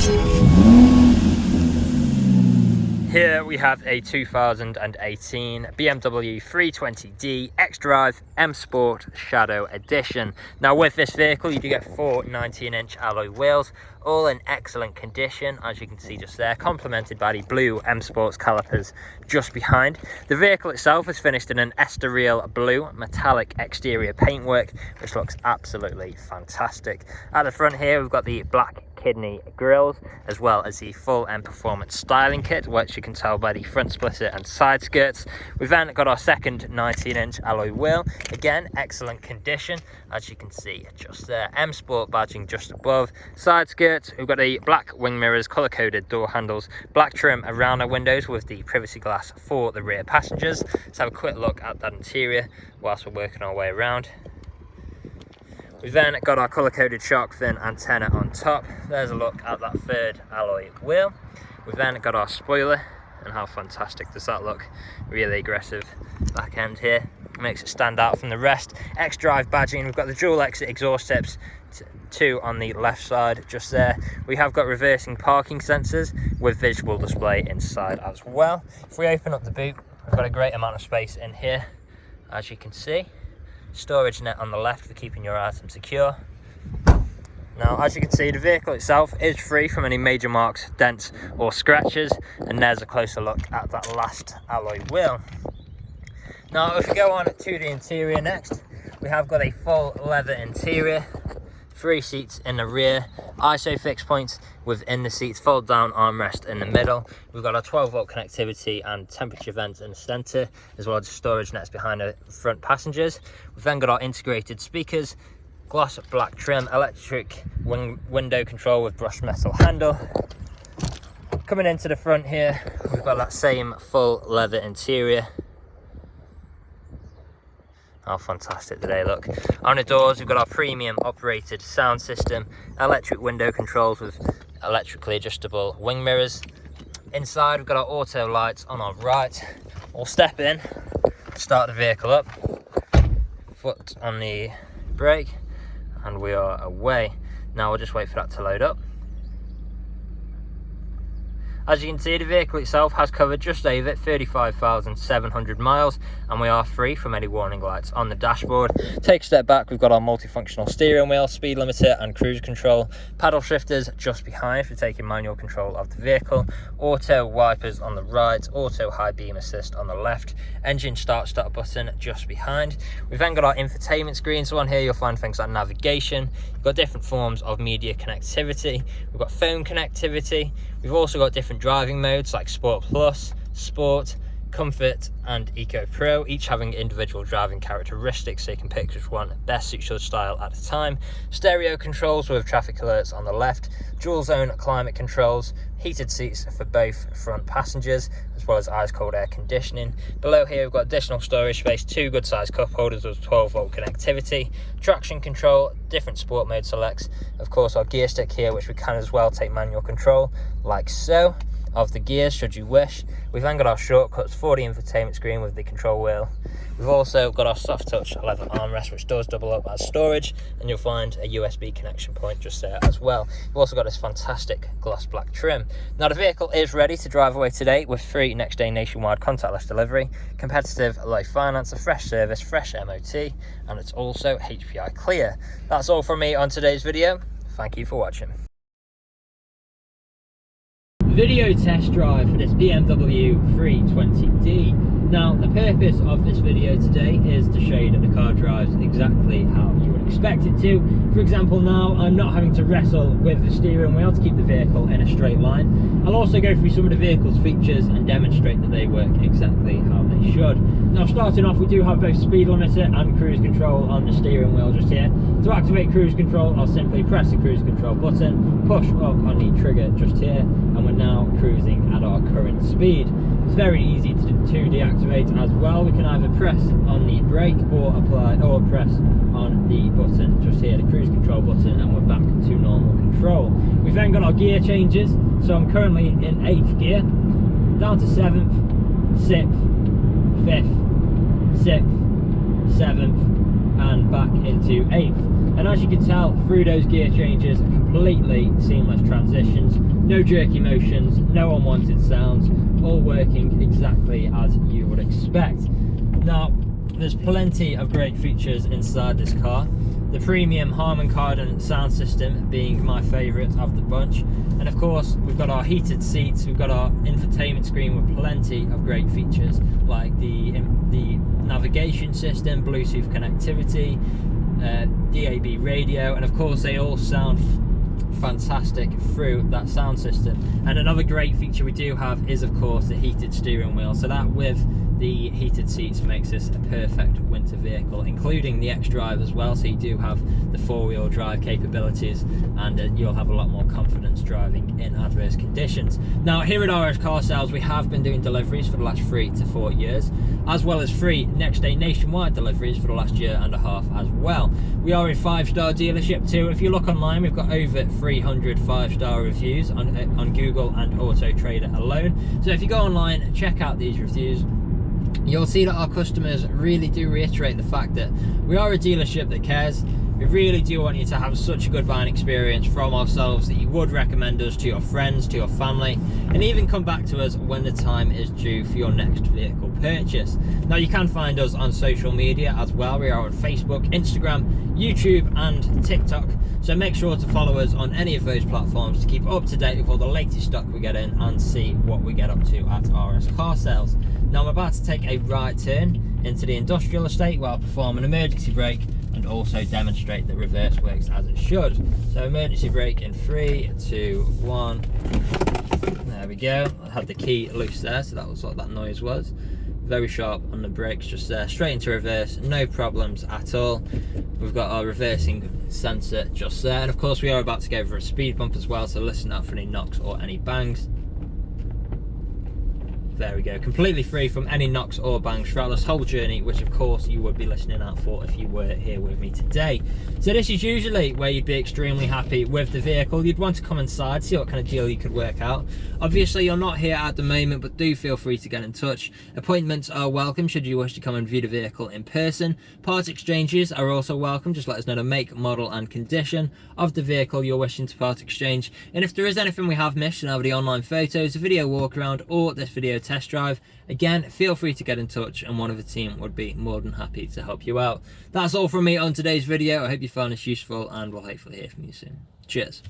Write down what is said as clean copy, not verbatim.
Here we have a 2018 BMW 320d XDRIVE M Sport Shadow Edition. Now with this vehicle you do get 4 19-inch alloy wheels, all in excellent condition, as you can see just there, complemented by the blue M Sports calipers just behind. The vehicle itself is finished in an Estoril blue metallic exterior paintwork, which looks absolutely fantastic. At the front here we've got the black kidney grills, as well as the full M Performance styling kit, which you can tell by the front splitter and side skirts. We've then got our second 19-inch alloy wheel, again excellent condition, as you can see just there, M Sport badging just above. Side skirts, we've got the black wing mirrors, colour-coded door handles, black trim around our windows with the privacy glass for the rear passengers. Let's have a quick look at that interior whilst we're working our way around. We've then got our colour-coded shark fin antenna on top. There's a look at that third alloy wheel. We've then got our spoiler, and how fantastic does that look? Really aggressive back end here. Makes it stand out from the rest. XDRIVE badging, we've got the dual exit exhaust tips, 2 on the left side just there. We have got reversing parking sensors with visual display inside as well. If we open up the boot, we've got a great amount of space in here, as you can see. Storage net on the left for keeping your items secure. Now, as you can see, the vehicle itself is free from any major marks, dents or scratches, and there's a closer look at that last alloy wheel. Now, if we go on to the interior next, we have got a full leather interior, 3 seats in the rear, ISO fixed points within the seats, fold down armrest in the middle. We've got our 12-volt connectivity and temperature vents in the centre, as well as storage nets behind the front passengers. We've then got our integrated speakers, gloss black trim, electric window control with brushed metal handle. Coming into the front here, we've got that same full leather interior. How fantastic do they look? On the doors we've got our premium operated sound system, electric window controls with electrically adjustable wing mirrors. Inside we've got our auto lights on our right. We'll step in, start the vehicle up, foot on the brake, and we are away. Now we'll just wait for that to load up. As you can see, the vehicle itself has covered just over 35,700 miles, and we are free from any warning lights on the dashboard. Take a step back, we've got our multifunctional steering wheel, speed limiter and cruise control, paddle shifters just behind for taking manual control of the vehicle, auto wipers on the right, auto high beam assist on the left, engine start button just behind. We've then got our infotainment screens, so on here you'll find things like navigation. We've got different forms of media connectivity, we've got phone connectivity. We've also got different driving modes like Sport Plus, Sport, Comfort and Eco Pro, each having individual driving characteristics, so you can pick which one best suits your style at the time. Stereo controls with traffic alerts on the left, dual zone climate controls, heated seats for both front passengers, as well as ice cold air conditioning. Below here we've got additional storage space, 2 good sized cup holders with 12-volt connectivity, traction control, different sport mode selects, of course our gear stick here, which we can as well take manual control like so of the gears should you wish. We've then got our shortcuts for the infotainment screen with the control wheel. We've also got our soft touch leather armrest, which does double up as storage, and you'll find a USB connection point just there as well. We've also got this fantastic gloss black trim. Now the vehicle is ready to drive away today with free next day nationwide contactless delivery, competitive low finance, a fresh service, fresh MOT, and it's also HPI clear. That's all from me on today's video. Thank you for watching. Video test drive for this BMW 320d. Now the purpose of this video today is to show you that the car drives exactly how you would expect it to. For example, now I'm not having to wrestle with the steering wheel to keep the vehicle in a straight line. I'll also go through some of the vehicle's features and demonstrate that they work exactly how they should. Now starting off, we do have both speed limiter and cruise control on the steering wheel just here. To activate cruise control, I'll simply press the cruise control button, push up on the trigger just here, and we're now cruising at our current speed. It's very easy to deactivate as well. We can either press on the brake or press on the button just here, the cruise control button, and we're back to normal control. We've then got our gear changes, so I'm currently in 8th gear, down to 7th, 6th, 5th, 6th, 7th and back into 8th. And as you can tell, through those gear changes, completely seamless transitions, no jerky motions, no unwanted sounds, all working exactly as you would expect. Now, there's plenty of great features inside this car. The premium Harman Kardon sound system being my favourite of the bunch. And of course, we've got our heated seats, we've got our infotainment screen with plenty of great features like the navigation system, Bluetooth connectivity, DAB radio, and of course they all sound fantastic through that sound system. And another great feature we do have is of course the heated steering wheel, so that with the heated seats makes this a perfect winter vehicle, including the XDRIVE as well, so you do have the 4-wheel drive capabilities, and you'll have a lot more confidence driving in adverse conditions. Now, here at RS Car Sales, we have been doing deliveries for the last 3 to 4 years, as well as free next day nationwide deliveries for the last 1.5 years as well. We are a 5-star dealership too. If you look online, we've got over 300 5-star reviews on Google and Autotrader alone. So if you go online and check out these reviews, you'll see that our customers really do reiterate the fact that we are a dealership that cares. We really do want you to have such a good buying experience from ourselves that you would recommend us to your friends, to your family, and even come back to us when the time is due for your next vehicle purchase. Now, you can find us on social media as well. We are on Facebook, Instagram, YouTube and TikTok, so make sure to follow us on any of those platforms to keep up to date with all the latest stock we get in and see what we get up to at RS Car Sales. Now, I'm about to take a right turn into the industrial estate where I'll perform an emergency brake and also demonstrate that reverse works as it should. So emergency brake in 3, 2, 1. There we go. I had the key loose there, so that was what that noise was. Very sharp on the brakes just there, straight into reverse, no problems at all. We've got our reversing sensor just there, and of course we are about to go for a speed bump as well, so listen out for any knocks or any bangs. There we go, completely free from any knocks or bangs throughout this whole journey, which of course you would be listening out for if you were here with me today. So this is usually where you'd be extremely happy with the vehicle. You'd want to come inside, see what kind of deal you could work out. Obviously you're not here at the moment, but do feel free to get in touch. Appointments are welcome should you wish to come and view the vehicle in person. Parts exchanges are also welcome. Just let us know the make, model and condition of the vehicle you're wishing to part exchange. And if there is anything we have missed in either the online photos, a video walk around or this video test drive, again, feel free to get in touch and one of the team would be more than happy to help you out. That's all from me on today's video. I hope you found this useful and we'll hopefully hear from you soon. Cheers.